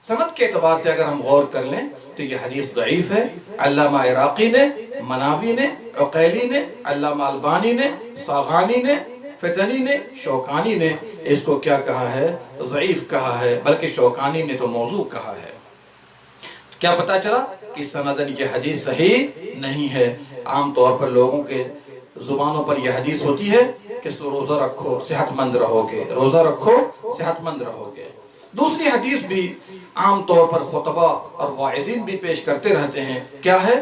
سند کے اعتبار سے اگر ہم غور کر لیں تو یہ حدیث ضعیف ہے۔ علامہ عراقی نے، مناوی نے، عقیلی نے، علامہ البانی نے، ساغانی نے، فتنی نے، شوکانی نے اس کو کیا کہا ہے؟ ضعیف کہا ہے، بلکہ شوکانی نے تو موضوع کہا ہے۔ کیا پتا چلا کہ سندن یہ حدیث صحیح نہیں ہے۔ عام طور پر لوگوں کے زبانوں پر یہ حدیث ہوتی ہے کہ روزہ رکھو صحت مند رہو گے، روزہ رکھو صحت مند رہو گے۔ دوسری حدیث بھی عام طور پر خطبہ اور واعظین بھی پیش کرتے رہتے ہیں، کیا ہے؟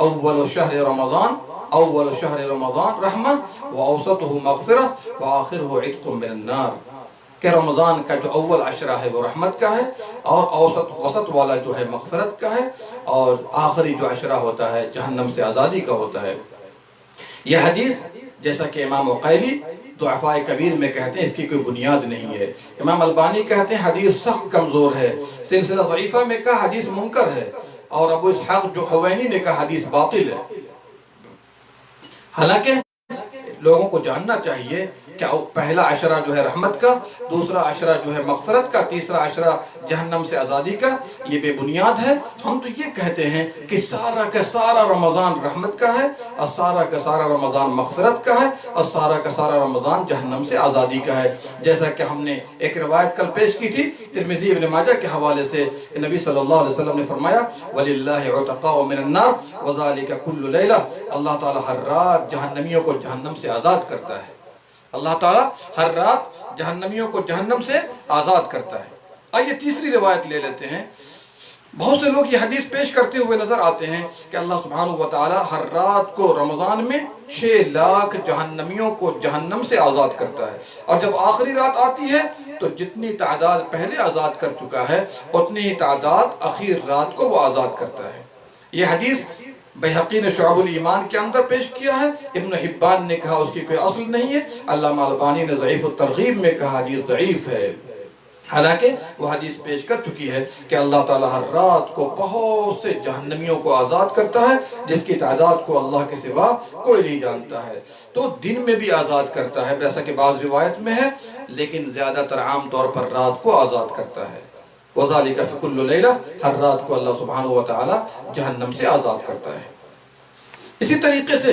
اول شہر رمضان، اول شہر رمضان رحمہ واوسطہ مغفرہ وآخرہ عتق من النار، کہ رمضان کا جو اول عشرہ ہے وہ رحمت کا ہے، اور وسط والا جو ہے مغفرت کا ہے، اور آخری جو عشرہ ہوتا ہے جہنم سے آزادی کا ہوتا ہے۔ یہ حدیث جیسا کہ امام عقیلی ضعفاء کبیر میں کہتے ہیں اس کی کوئی بنیاد نہیں ہے۔ امام البانی کہتے ہیں حدیث سخت کمزور ہے، سلسلہ ضعیفہ میں کہا حدیث منکر ہے، اور ابو اسحاق جو حوینی نے کہا حدیث باطل ہے۔ حالانکہ لوگوں کو جاننا چاہیے کہ پہلا عشرہ جو ہے رحمت کا، دوسرا عشرہ جو ہے مغفرت کا، تیسرا عشرہ جہنم سے آزادی کا، یہ بے بنیاد ہے۔ ہم تو یہ کہتے ہیں کہ سارا کا سارا رمضان رحمت کا ہے، اور سارا کا سارا رمضان مغفرت کا ہے، اور سارا کا سارا رمضان جہنم سے آزادی کا ہے۔ جیسا کہ ہم نے ایک روایت کل پیش کی تھی ترمذی ابن ماجہ کے حوالے سے، نبی صلی اللہ علیہ وسلم نے فرمایا وَلِلَّهِ عُتَقَاءُ مِنَ النَّارِ وَذَلِكَ كُلُّ لَيْلَةٍ، اللہ تعالیٰ ہر رات جہنمیوں کو جہنم سے آزاد کرتا ہے، اللہ تعالیٰ ہر رات جہنمیوں کو جہنم سے آزاد کرتا ہے۔ آئیے تیسری روایت لے لیتے ہیں۔ بہت سے لوگ یہ حدیث پیش کرتے ہوئے نظر آتے ہیں کہ اللہ سبحانہ وتعالی ہر رات کو رمضان میں 6 لاکھ جہنمیوں کو جہنم سے آزاد کرتا ہے، اور جب آخری رات آتی ہے تو جتنی تعداد پہلے آزاد کر چکا ہے اتنی ہی تعداد اخیر رات کو وہ آزاد کرتا ہے۔ یہ حدیث بیہقی نے شعب الایمان کے اندر پیش کیا ہے، ابن حبان نے کہا اس کی کوئی اصل نہیں ہے، علامہ البانی نے ضعیف الترغیب میں کہا حدیث ضعیف ہے۔ حالانکہ وہ حدیث پیش کر چکی ہے کہ اللہ تعالیٰ ہر رات کو بہت سے جہنمیوں کو آزاد کرتا ہے جس کی تعداد کو اللہ کے سوا کوئی نہیں جانتا ہے۔ تو دن میں بھی آزاد کرتا ہے جیسا کہ بعض روایت میں ہے، لیکن زیادہ تر عام طور پر رات کو آزاد کرتا ہے۔ وَذَلِكَ فِي كُلُّ لَيْلَةٍ، ہر رات کو اللہ سبحانہ وتعالی جہنم سے آزاد کرتا ہے۔ اسی طریقے سے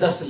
10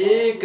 1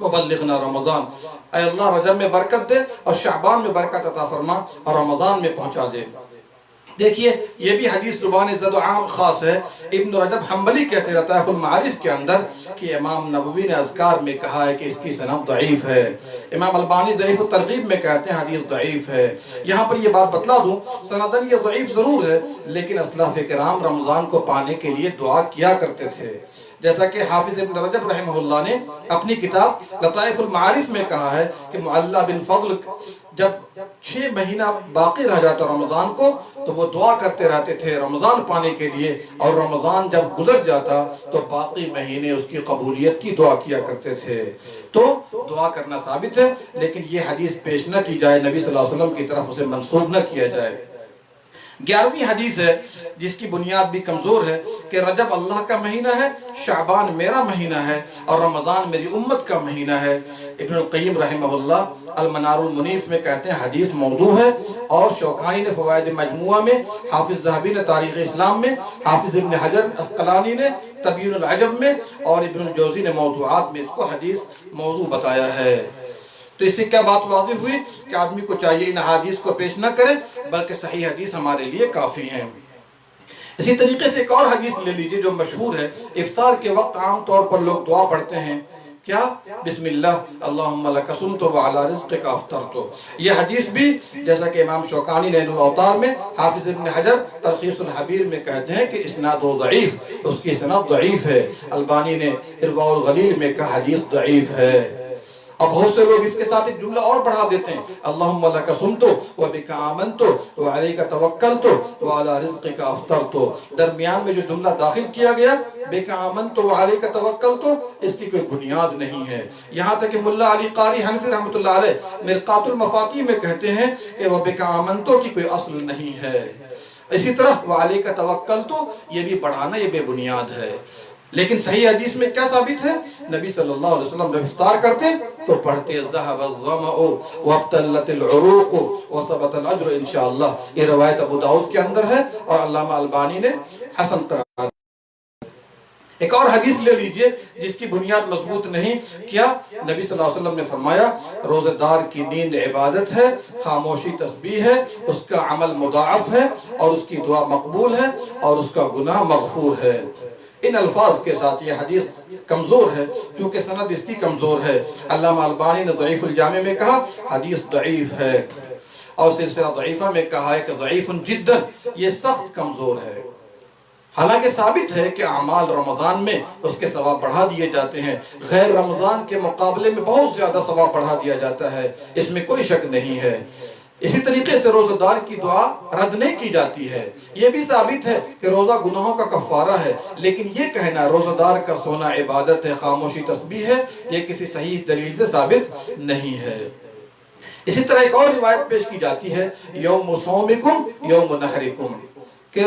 وبلغنا رمضان، اے اللہ رجب میں برکت دے اور شعبان میں برکت عطا فرما اور رمضان میں پہنچا دے۔ دیکھیے یہ بھی حدیث زبان زد و عام خاص ہے۔ ابن رجب حنبلی کہتے ہیں لطائف المعارف کے اندر کہ امام نووی نے اذکار میں کہا ہے کہ اس کی سند ضعیف ہے۔ امام البانی ضعیف الترغیب میں کہتے ہیں حدیث ضعیف ہے۔ یہاں پر یہ بات بتلا دوں، سندن یہ ضعیف ضرور ہے، لیکن اسلاف کرام رمضان کو پانے کے لیے دعا کیا کرتے تھے، جیسا کہ حافظ ابن رجب رحمہ اللہ نے اپنی کتاب لطائف المعارف میں کہا ہے کہ معلّہ بن فضل جب 6 مہینہ باقی رہ جاتا رمضان کو تو وہ دعا کرتے رہتے تھے رمضان پانے کے لیے، اور رمضان جب گزر جاتا تو باقی مہینے اس کی قبولیت کی دعا کیا کرتے تھے۔ تو دعا کرنا ثابت ہے، لیکن یہ حدیث پیش نہ کی جائے، نبی صلی اللہ علیہ وسلم کی طرف اسے منسوب نہ کیا جائے۔ 11ویں حدیث ہے جس کی بنیاد بھی کمزور ہے کہ رجب اللہ کا مہینہ ہے، شعبان میرا مہینہ ہے اور رمضان میری امت کا مہینہ ہے۔ ابن القیم رحمہ اللہ المنار المنیف میں کہتے ہیں حدیث موضوع ہے، اور شوکانی نے فوائد مجموعہ میں، حافظ ذہبی نے تاریخ اسلام میں، حافظ ابن حجر اسقلانی نے تبیین العجب میں، اور ابن الجوزی نے موضوعات میں اس کو حدیث موضوع بتایا ہے۔ تو اس سے کیا بات واضح ہوئی کہ آدمی کو چاہیے ان حدیث کو پیش نہ کرے، بلکہ صحیح حدیث ہمارے لیے کافی ہیں۔ اسی طریقے سے ایک اور حدیث لے لیجئے جو مشہور ہے، افطار کے وقت عام طور پر لوگ دعا پڑھتے ہیں، کیا؟ بسم اللہ اللہم لک صمت وعلی رزقک افطرت۔ یہ حدیث بھی جیسا کہ امام شوکانی نے اوطار میں، حافظ ابن حجر تلخیص الحبیر میں کہتے ہیں کہ اسناد ضعیف، اس کی سند ضعیف ہے۔ البانی نے ارواء الغلیل میں کہا حدیث ضعیف ہے۔ اب بہت سے لوگ اس کے ساتھ ایک جملہ اور بڑھا دیتے ہیں، اللہم لک صمت وبک آمنت وعلیک توکلت وعلی رزقک افطرت۔ درمیان میں جو جملہ داخل کیا گیا بک آمنت وعلیک توکلت، اس کی کوئی بنیاد نہیں ہے۔ یہاں تک کہ ملا علی قاری حنفی رحمۃ اللہ علیہ مرقات المفاتیح میں کہتے ہیں کہ وبک آمنت کی کوئی اصل نہیں ہے۔ اسی طرح وعلیک توکلت یہ بھی بڑھانا یہ بے بنیاد ہے۔ لیکن صحیح حدیث میں کیا ثابت ہے؟ نبی صلی اللہ علیہ وسلم جب افطار کرتے تو پڑھتے ذهب الظمأ وابتلت العروق وثبت الاجر انشاءاللہ۔ یہ روایت ابو داؤد کے اندر ہے اور علامہ البانی نے حسن قرار۔ ایک اور حدیث لے لیجئے جس کی بنیاد مضبوط نہیں، کیا؟ نبی صلی اللہ علیہ وسلم نے فرمایا روزہ دار کی نیند عبادت ہے، خاموشی تسبیح ہے، اس کا عمل مضاعف ہے اور اس کی دعا مقبول ہے اور اس کا گناہ مغفور ہے۔ ان الفاظ کے ساتھ یہ حدیث کمزور ہے، چونکہ سند اس کی کمزور ہے۔ علامہ البانی نے ضعیف الجامع میں کہا حدیث ضعیف ہے، اور سلسلہ ضعیفہ میں کہا ہے کہ ضعیف جدا، یہ سخت کمزور ہے۔ حالانکہ ثابت ہے کہ اعمال رمضان میں اس کے ثواب بڑھا دیے جاتے ہیں، غیر رمضان کے مقابلے میں بہت زیادہ ثواب بڑھا دیا جاتا ہے، اس میں کوئی شک نہیں ہے۔ اسی طریقے سے روزہ دار کی دعا رد نہیں کی جاتی ہے، یہ بھی ثابت ہے کہ روزہ گناہوں کا کفارہ ہے، لیکن یہ کہنا روزہ دار کا سونا عبادت ہے، خاموشی تسبیح ہے، یہ کسی صحیح دلیل سے ثابت نہیں ہے۔ اسی طرح ایک اور روایت پیش کی جاتی ہے یوم صومکم یوم نحرکم، کہ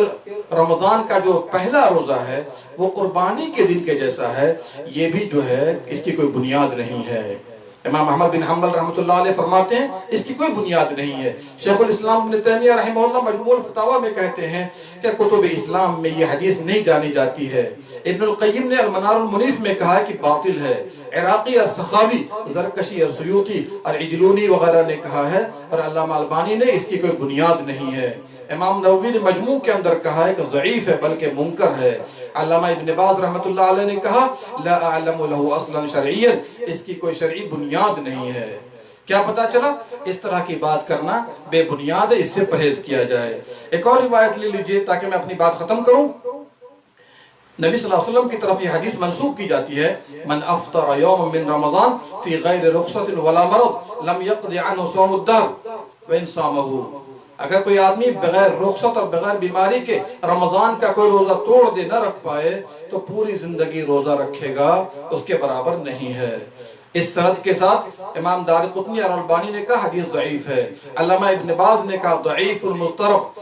رمضان کا جو پہلا روزہ ہے وہ قربانی کے دن کے جیسا ہے، یہ بھی جو ہے اس کی کوئی بنیاد نہیں ہے۔ امام احمد بن حنبل رحمۃ اللہ علیہ فرماتے ہیں اس کی کوئی بنیاد نہیں ہے۔ شیخ الاسلام ابن تیمیہ رحمہ اللہ مجموع الفتاوی میں کہتے ہیں کہ کتب اسلام میں یہ حدیث نہیں جانی جاتی ہے۔ ابن القیم نے المنار المنیف میں کہا کہ باطل ہے۔ عراقی اور سخاوی، زرکشی اور سیوطی اور عجلونی وغیرہ نے کہا ہے، اور علامہ البانی نے اس کی کوئی بنیاد نہیں ہے۔ امام نووی نے مجموع کے اندر کہا ہے کہ ضعیف ہے بلکہ منکر ہے۔ علامہ ابن باز رحمۃ اللہ علیہ نے کہا لا اعلم له اصلا شرعیا، اس کی کوئی شرعی بنیاد نہیں ہے۔ کیا پتا چلا؟ اس طرح کی بات کرنا بے بنیاد ہے، اس سے پرہیز کیا جائے۔ ایک اور روایت لے لیجئے تاکہ میں اپنی بات ختم کروں۔ نبی صلی اللہ علیہ وسلم کی طرف یہ حدیث منسوب کی جاتی ہے من افطر یوم من رمضان فی غیر رخصت ولا مرض لم يقض عنه صوم الدهر وان صامه۔ اگر کوئی آدمی بغیر رخصت اور بغیر بیماری کے رمضان کا کوئی روزہ توڑ دے، نہ رکھ پائے، تو پوری زندگی روزہ رکھے گا، اس کے برابر نہیں ہے۔ اس سند کے ساتھ امام دارقطنی اور البانی نے کہا حدیث ضعیف ہے۔ علامہ ابن باز نے کہا ضعیف المضطرب،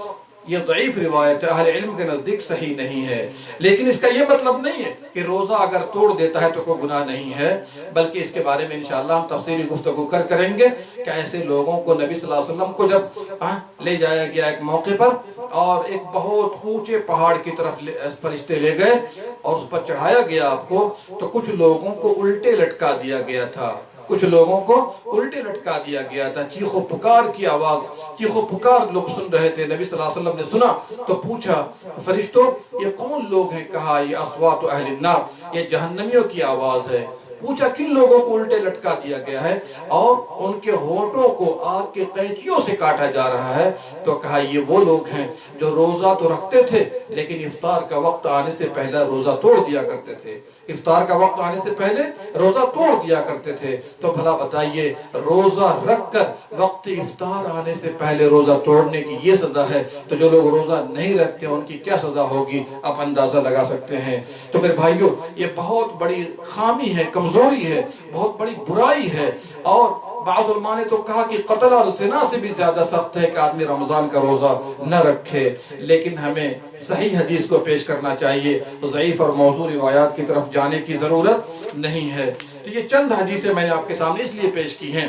یہ ضعیف روایت ہے، اہل علم کے نزدیک صحیح نہیں ہے۔ لیکن اس کا یہ مطلب نہیں ہے کہ روزہ اگر توڑ دیتا ہے تو کوئی گناہ نہیں ہے، بلکہ اس کے بارے میں انشاءاللہ ہم تفصیلی گفتگو کریں گے کہ ایسے لوگوں کو نبی صلی اللہ علیہ وسلم کو جب لے جایا گیا ایک موقع پر اور ایک بہت اونچے پہاڑ کی طرف فرشتے لے گئے اور اس پر چڑھایا گیا آپ کو، تو کچھ لوگوں کو الٹے لٹکا دیا گیا تھا، کچھ لوگوں کو الٹے لٹکا دیا گیا تھا۔ چیخ و پکار کی آواز، چیخ و پکار لوگ سن رہے تھے۔ نبی صلی اللہ علیہ وسلم نے سنا تو پوچھا فرشتوں یہ کون لوگ ہیں؟ کہا یہ اصوات اہل النار، یہ جہنمیوں کی آواز ہے۔ پوچھا کن لوگوں کو الٹے لٹکا دیا گیا ہے اور ان کے ہونٹوں کو آگ کے قینچیوں سے کاٹا جا رہا ہے؟ تو کہا یہ وہ لوگ ہیں جو روزہ تو رکھتے تھے لیکن افطار کا وقت آنے سے پہلے روزہ توڑ دیا کرتے تھے، افطار کا وقت آنے سے پہلے روزہ توڑ دیا کرتے تھے۔ تو بھلا بتائیے روزہ رکھ کر وقت افطار آنے سے پہلے روزہ توڑنے کی یہ سزا ہے، تو جو لوگ روزہ نہیں رکھتے ان کی کیا سزا ہوگی آپ اندازہ لگا سکتے ہیں۔ تو میرے بھائیوں یہ بہت بڑی خامی ہے، کمزوری ہے، بہت بڑی برائی ہے، اور بعض علماء نے تو کہا کہ قتل اور زنا سے بھی زیادہ سخت ہے کہ آدمی رمضان کا روزہ نہ رکھے۔ لیکن ہمیں صحیح حدیث کو پیش کرنا چاہیے، ضعیف اور موضوع روایات کی طرف جانے کی ضرورت نہیں ہے۔ تو یہ چند حدیثیں میں نے آپ کے سامنے اس لیے پیش کی ہیں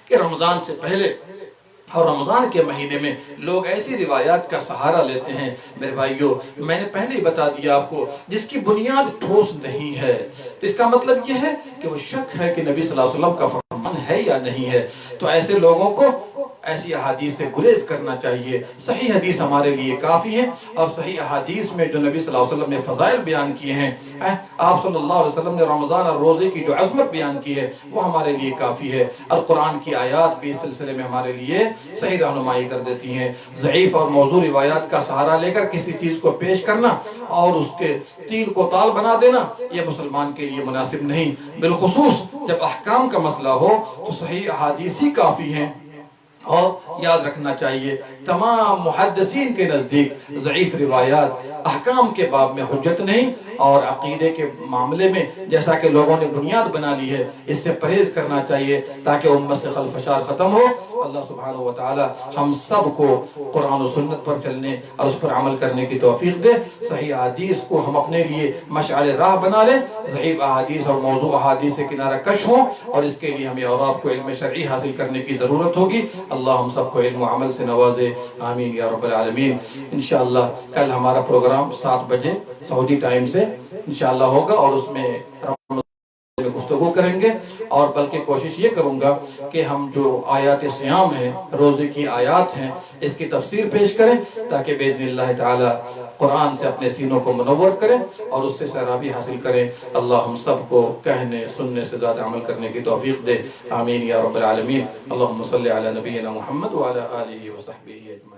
کہ رمضان سے پہلے اور رمضان کے مہینے میں لوگ ایسی روایات کا سہارا لیتے ہیں۔ میرے بھائیوں میں نے پہلے ہی بتا دیا آپ کو، جس کی بنیاد ٹھوس نہیں ہے، تو اس کا مطلب یہ ہے کہ وہ شک ہے کہ نبی صلی اللہ علیہ وسلم کا فرمان ہے یا نہیں ہے۔ تو ایسے لوگوں کو ایسی احادیث سے گریز کرنا چاہیے۔ صحیح حدیث ہمارے لیے کافی ہے، اور صحیح احادیث میں جو نبی صلی اللہ علیہ وسلم نے فضائل بیان کیے ہیں، آپ صلی اللہ علیہ وسلم نے رمضان اور روزے کی جو عظمت بیان کی ہے وہ ہمارے لیے کافی ہے، اور قرآن کی آیات بھی اس سلسلے میں ہمارے لیے صحیح رہنمائی کر دیتی ہیں۔ ضعیف اور موضوع روایات کا سہارا لے کر کسی چیز کو پیش کرنا اور اس کے تین کو تال بنا دینا یہ مسلمان کے لیے مناسب نہیں، بالخصوص جب احکام کا مسئلہ ہو تو صحیح احادیث ہی کافی ہیں۔ اور یاد رکھنا چاہیے تمام محدثین کے نزدیک ضعیف روایات احکام کے باب میں حجت نہیں، اور عقیدے کے معاملے میں جیسا کہ لوگوں نے بنیاد بنا لی ہے اس سے پرہیز کرنا چاہیے تاکہ امت سے خلفشار ختم ہو۔ اللہ سبحانہ وتعالی ہم سب کو قرآن و سنت پر چلنے اور اس پر عمل کرنے کی توفیق دے۔ صحیح احادیث کو ہم اپنے لیے مشعل راہ بنا لیں، ضعیف احادیث اور موضوع احادیث سے کنارہ کش ہوں، اور اس کے لیے ہمیں اور آپ کو علم شرعی حاصل کرنے کی ضرورت ہوگی۔ اللہ ہم سب کو علم و عمل سے نوازے، آمین یا رب العالمین۔ انشاءاللہ کل ہمارا پروگرام 7 بجے سعودی ٹائم سے انشاءاللہ ہوگا، اور اس میں گفتگو کریں گے، اور بلکہ کوشش یہ کروں گا کہ ہم جو آیات سیام ہیں، روزے کی آیات ہیں، اس کی تفسیر پیش کریں تاکہ باذن اللہ تعالی قرآن سے اپنے سینوں کو منور کریں اور اس سے سیرابی حاصل کریں۔ اللہ ہم سب کو کہنے سننے سے زیادہ عمل کرنے کی توفیق دے، آمین یا رب العالمین۔ اللہم صلی علی نبینا محمد وعلی آلہ وصحبہ اجمعین۔